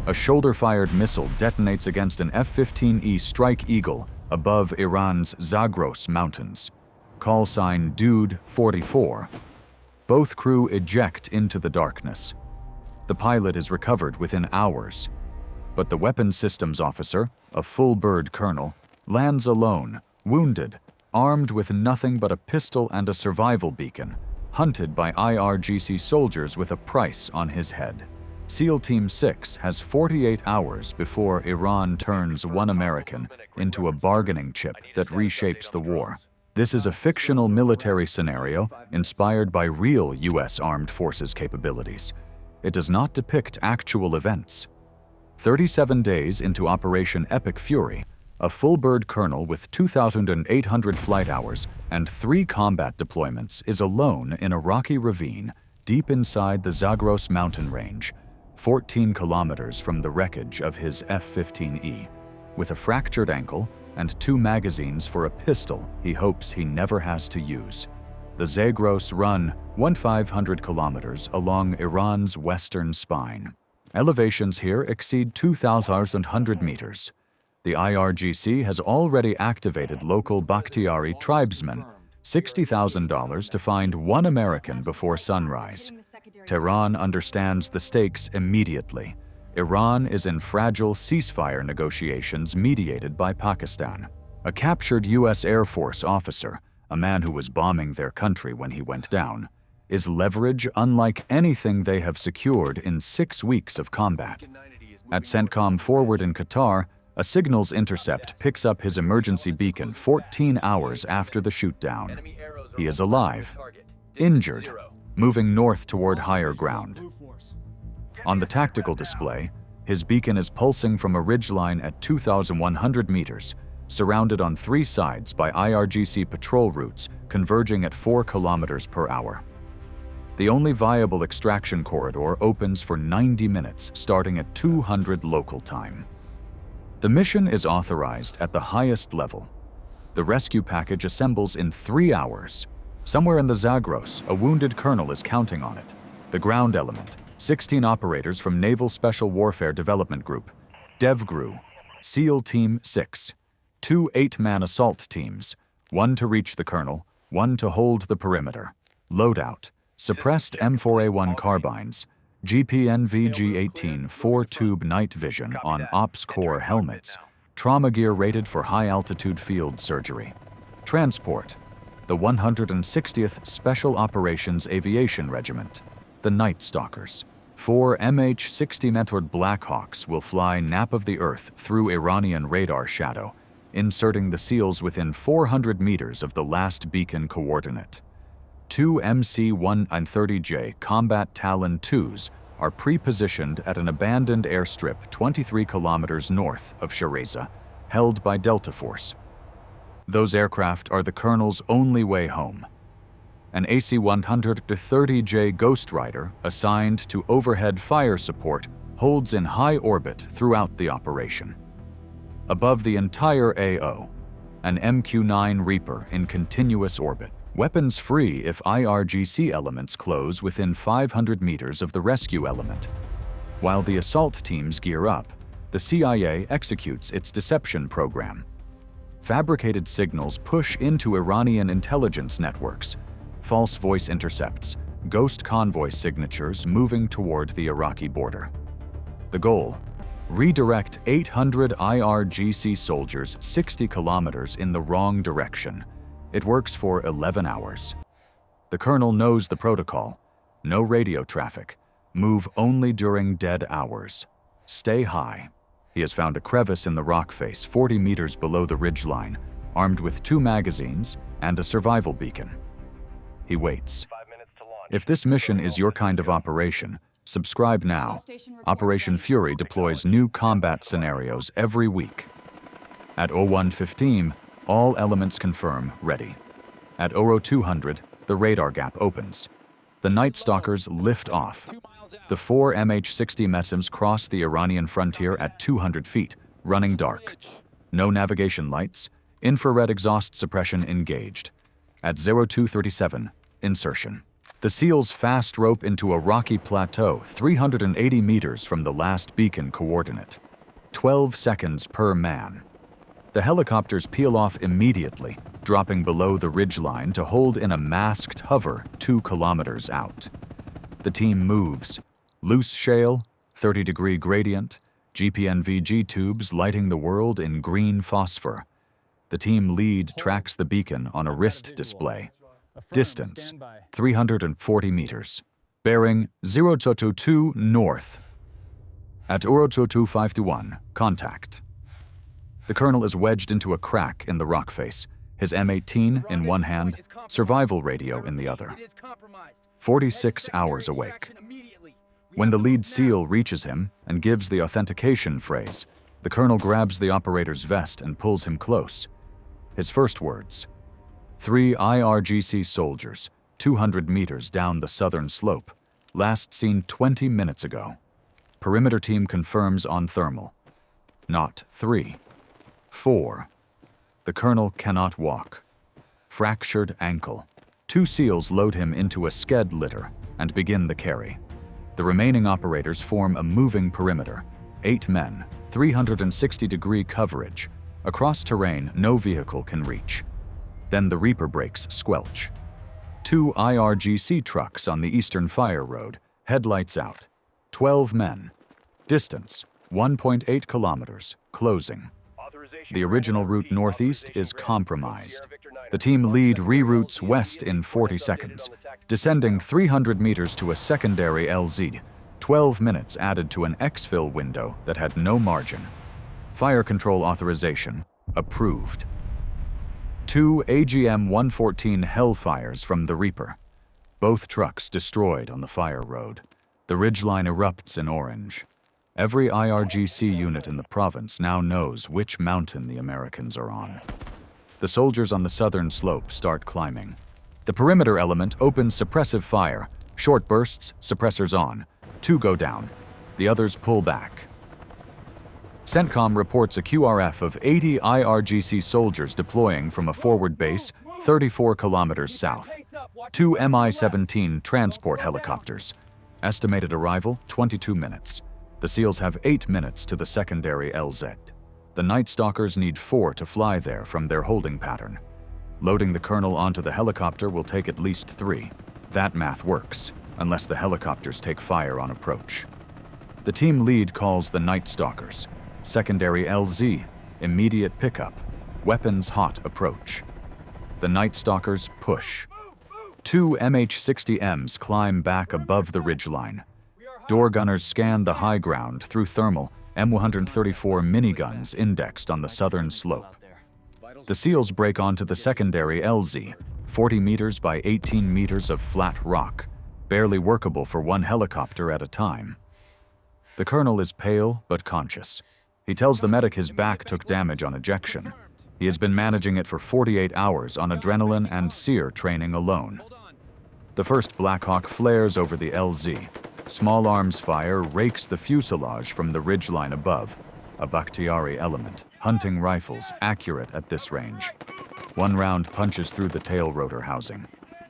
A shoulder-fired missile detonates against an F-15E Strike Eagle above Iran's Zagros Mountains. Call sign Dude 44. Both crew eject into the darkness. The pilot is recovered within hours, but the weapons systems officer, a full-bird colonel, lands alone, wounded, armed with nothing but a pistol and a survival beacon, hunted by IRGC soldiers with a price on his head. SEAL Team 6 has 48 hours before Iran turns one American into a bargaining chip that reshapes the war. This is a fictional military scenario inspired by real US Armed Forces capabilities. It does not depict actual events. 37 days into Operation Epic Fury, a full-bird colonel with 2,800 flight hours and 3 combat deployments is alone in a rocky ravine deep inside the Zagros mountain range, 14 kilometers from the wreckage of his F-15E. With a fractured ankle and 2 magazines for a pistol he hopes he never has to use. The Zagros run 1,500 kilometers along Iran's western spine. Elevations here exceed 2,100 meters. The IRGC has already activated local Bakhtiari tribesmen, $60,000 to find one American before sunrise. Tehran understands the stakes immediately. Iran is in fragile ceasefire negotiations mediated by Pakistan. A captured US Air Force officer, a man who was bombing their country when he went down, is leverage unlike anything they have secured in 6 weeks of combat. At CENTCOM Forward in Qatar, a signals intercept picks up his emergency beacon 14 hours after the shootdown. He is alive, injured, moving north toward higher ground. On the tactical display, his beacon is pulsing from a ridgeline at 2,100 meters, surrounded on 3 sides by IRGC patrol routes converging at 4 kilometers per hour. The only viable extraction corridor opens for 90 minutes, starting at 200 local time. The mission is authorized at the highest level. The rescue package assembles in 3 hours. Somewhere in the Zagros, a wounded colonel is counting on it. The ground element, 16 operators from Naval Special Warfare Development Group, DEVGRU, SEAL Team 6, 2 8-man assault teams, 1 to reach the colonel, 1 to hold the perimeter. Loadout, suppressed M4A1 carbines, GPNVG-18 4-tube night vision on Ops Corps helmets, trauma gear rated for high-altitude field surgery. Transport, the 160th Special Operations Aviation Regiment, the Night Stalkers. 4 MH-60 Metward Blackhawks will fly nap of the earth through Iranian radar shadow, inserting the SEALs within 400 meters of the last beacon coordinate. 2 MC-130J Combat Talon 2s are pre-positioned at an abandoned airstrip 23 kilometers north of Shareza, held by Delta Force. Those aircraft are the colonel's only way home. An AC-130J Ghost Rider, assigned to overhead fire support, holds in high orbit throughout the operation. Above the entire AO, an MQ-9 Reaper in continuous orbit, weapons free if IRGC elements close within 500 meters of the rescue element. While the assault teams gear up, the CIA executes its deception program. Fabricated signals push into Iranian intelligence networks, false voice intercepts, ghost convoy signatures moving toward the Iraqi border. The goal: redirect 800 IRGC soldiers 60 kilometers in the wrong direction. It works for 11 hours. The colonel knows the protocol. No radio traffic. Move only during dead hours. Stay high. He has found a crevice in the rock face 40 meters below the ridgeline, armed with 2 magazines and a survival beacon. He waits. If this mission is your kind of operation, subscribe now. Operation Fury deploys new combat scenarios every week. At 01:15, all elements confirm ready. At 0200, the radar gap opens. The Night Stalkers lift off. The 4 MH-60 METSIMs cross the Iranian frontier at 200 feet, running dark. No navigation lights, infrared exhaust suppression engaged. At 0237, insertion. The SEALs fast rope into a rocky plateau 380 meters from the last beacon coordinate. 12 seconds per man. The helicopters peel off immediately, dropping below the ridgeline to hold in a masked hover 2 kilometers out. The team moves. Loose shale, 30-degree gradient, GPNVG tubes lighting the world in green phosphor. The team lead tracks the beacon on a wrist display. Distance, 340 meters. Bearing 022 north. At 02251, contact. The colonel is wedged into a crack in the rock face, his M18 in one hand, survival radio in the other. 46 hours awake. When the lead SEAL reaches him and gives the authentication phrase, the colonel grabs the operator's vest and pulls him close. His first words: 3 IRGC soldiers, 200 meters down the southern slope, last seen 20 minutes ago. Perimeter team confirms on thermal. Not 3. 4. The colonel cannot walk. Fractured ankle. 2 SEALs load him into a sked litter and begin the carry. The remaining operators form a moving perimeter. 8 men, 360-degree coverage. Across terrain no vehicle can reach. Then the Reaper brakes squelch. 2 IRGC trucks on the eastern fire road, headlights out. 12 men. Distance, 1.8 kilometers, closing. The original route northeast is compromised. The team lead reroutes west in 40 seconds, descending 300 meters to a secondary LZ, 12 minutes added to an exfil window that had no margin. Fire control authorization, approved. 2 AGM-114 Hellfires from the Reaper. Both trucks destroyed on the fire road. The ridgeline erupts in orange. Every IRGC unit in the province now knows which mountain the Americans are on. The soldiers on the southern slope start climbing. The perimeter element opens suppressive fire. Short bursts, suppressors on. 2 go down. The others pull back. CENTCOM reports a QRF of 80 IRGC soldiers deploying from a forward base 34 kilometers south. 2 Mi-17 transport helicopters. Estimated arrival, 22 minutes. The SEALs have 8 minutes to the secondary LZ. The Night Stalkers need 4 to fly there from their holding pattern. Loading the colonel onto the helicopter will take at least 3. That math works, unless the helicopters take fire on approach. The team lead calls the Night Stalkers. Secondary LZ, immediate pickup, weapons hot approach. The Night Stalkers push. 2 MH-60Ms climb back above the ridgeline. Door gunners scan the high ground through thermal M134 miniguns indexed on the southern slope. The SEALs break onto the secondary LZ, 40 meters by 18 meters of flat rock, barely workable for 1 helicopter at a time. The colonel is pale but conscious. He tells the medic his back took damage on ejection. He has been managing it for 48 hours on adrenaline and SEER training alone. The first Black Hawk flares over the LZ. Small arms fire rakes the fuselage from the ridgeline above, a Bakhtiari element, hunting rifles accurate at this range. 1 round punches through the tail rotor housing.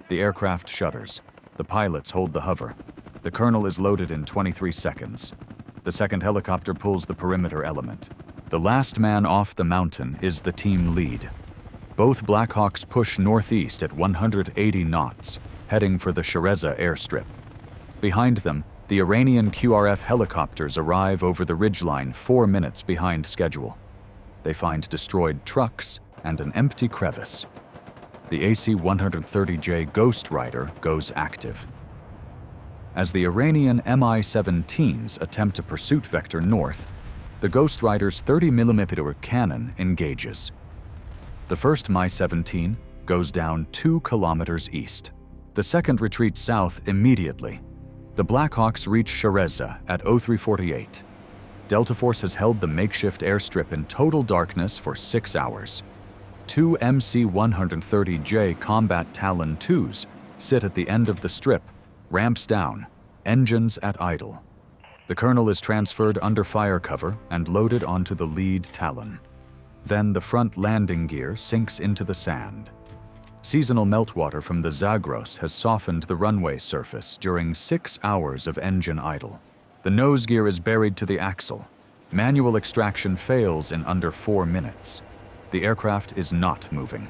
The aircraft shudders. The pilots hold the hover. The colonel is loaded in 23 seconds. The second helicopter pulls the perimeter element. The last man off the mountain is the team lead. Both Black Hawks push northeast at 180 knots, heading for the Shereza airstrip. Behind them, the Iranian QRF helicopters arrive over the ridgeline 4 minutes behind schedule. They find destroyed trucks and an empty crevice. The AC-130J Ghost Rider goes active. As the Iranian Mi-17s attempt to pursuit vector north, the Ghost Rider's 30mm cannon engages. The first Mi-17 goes down 2 kilometers east. The second retreats south immediately. The Black Hawks reach Shereza at 0348. Delta Force has held the makeshift airstrip in total darkness for 6 hours. 2 MC-130J Combat Talon IIs sit at the end of the strip, ramps down, engines at idle. The colonel is transferred under fire cover and loaded onto the lead Talon. Then the front landing gear sinks into the sand. Seasonal meltwater from the Zagros has softened the runway surface during 6 hours of engine idle. The nose gear is buried to the axle. Manual extraction fails in under 4 minutes. The aircraft is not moving.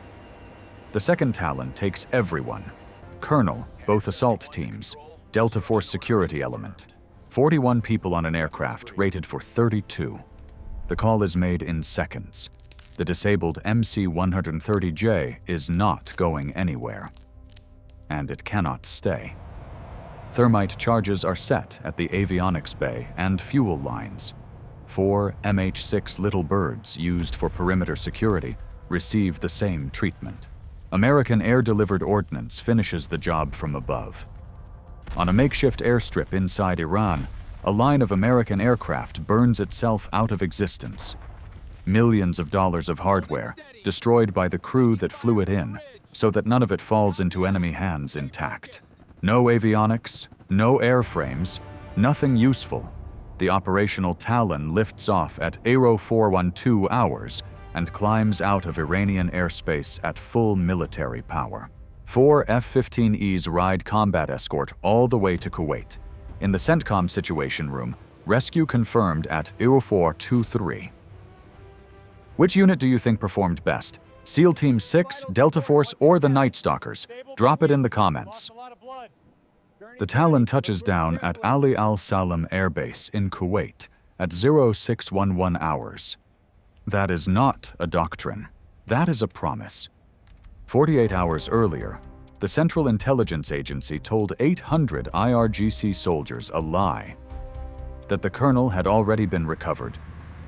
The second Talon takes everyone. Colonel, both assault teams, Delta Force security element. 41 people on an aircraft rated for 32. The call is made in seconds. The disabled MC-130J is not going anywhere. And it cannot stay. Thermite charges are set at the avionics bay and fuel lines. 4 MH-6 Little Birds used for perimeter security receive the same treatment. American air-delivered ordnance finishes the job from above. On a makeshift airstrip inside Iran, a line of American aircraft burns itself out of existence. Millions of dollars of hardware destroyed by the crew that flew it in, so that none of it falls into enemy hands intact. No avionics, no airframes, nothing useful. The operational Talon lifts off at 0412 hours and climbs out of Iranian airspace at full military power. 4 F-15Es ride combat escort all the way to Kuwait. In the CENTCOM situation room, rescue confirmed at 0423. Which unit do you think performed best? SEAL Team 6, Delta Force, or the Night Stalkers? Drop it in the comments. The Talon touches down at Ali Al Salam Air Base in Kuwait at 0611 hours. That is not a doctrine. That is a promise. 48 hours earlier, the Central Intelligence Agency told 800 IRGC soldiers a lie. That the colonel had already been recovered,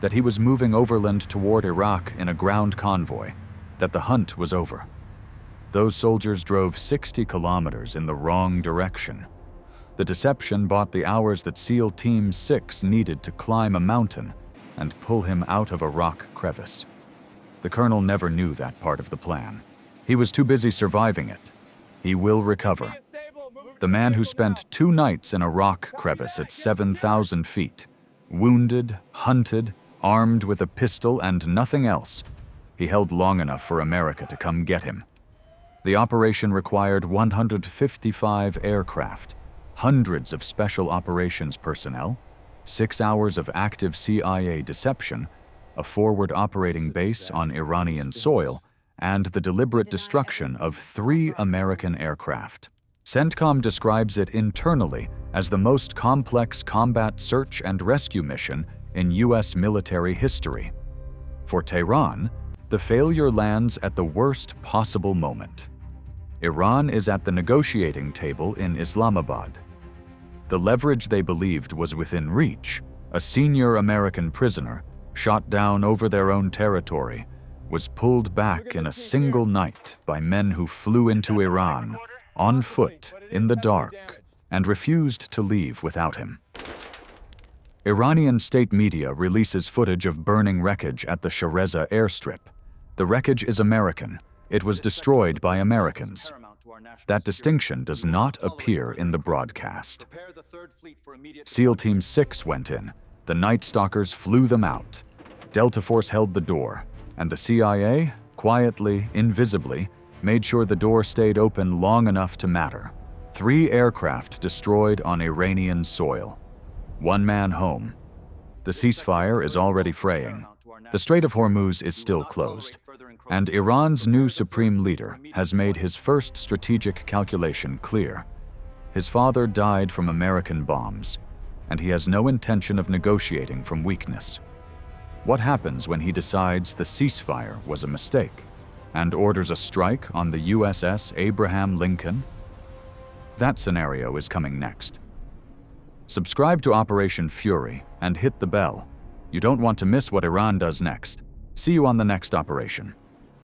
that he was moving overland toward Iraq in a ground convoy, that the hunt was over. Those soldiers drove 60 kilometers in the wrong direction. The deception bought the hours that SEAL Team 6 needed to climb a mountain and pull him out of a rock crevice. The colonel never knew that part of the plan. He was too busy surviving it. He will recover. The man who spent 2 nights in a rock crevice at 7,000 feet, wounded, hunted, armed with a pistol and nothing else, he held long enough for America to come get him. The operation required 155 aircraft, hundreds of special operations personnel, 6 hours of active CIA deception, a forward operating base on Iranian soil, and the deliberate destruction of 3 American aircraft. CENTCOM describes it internally as the most complex combat search and rescue mission in US military history. For Tehran, the failure lands at the worst possible moment. Iran is at the negotiating table in Islamabad. The leverage they believed was within reach, a senior American prisoner, shot down over their own territory, was pulled back in a single night by men who flew into Iran, on foot, in the dark, and refused to leave without him. Iranian state media releases footage of burning wreckage at the Shareza airstrip. The wreckage is American. It was destroyed by Americans. That distinction does not appear in the broadcast. SEAL Team 6 went in. The Night Stalkers flew them out. Delta Force held the door, and the CIA, quietly, invisibly, made sure the door stayed open long enough to matter. 3 aircraft destroyed on Iranian soil. 1 man home. The ceasefire is already fraying. The Strait of Hormuz is still closed, and Iran's new supreme leader has made his first strategic calculation clear. His father died from American bombs, and he has no intention of negotiating from weakness. What happens when he decides the ceasefire was a mistake and orders a strike on the USS Abraham Lincoln? That scenario is coming next. Subscribe to Operation Fury and hit the bell. You don't want to miss what Iran does next. See you on the next operation.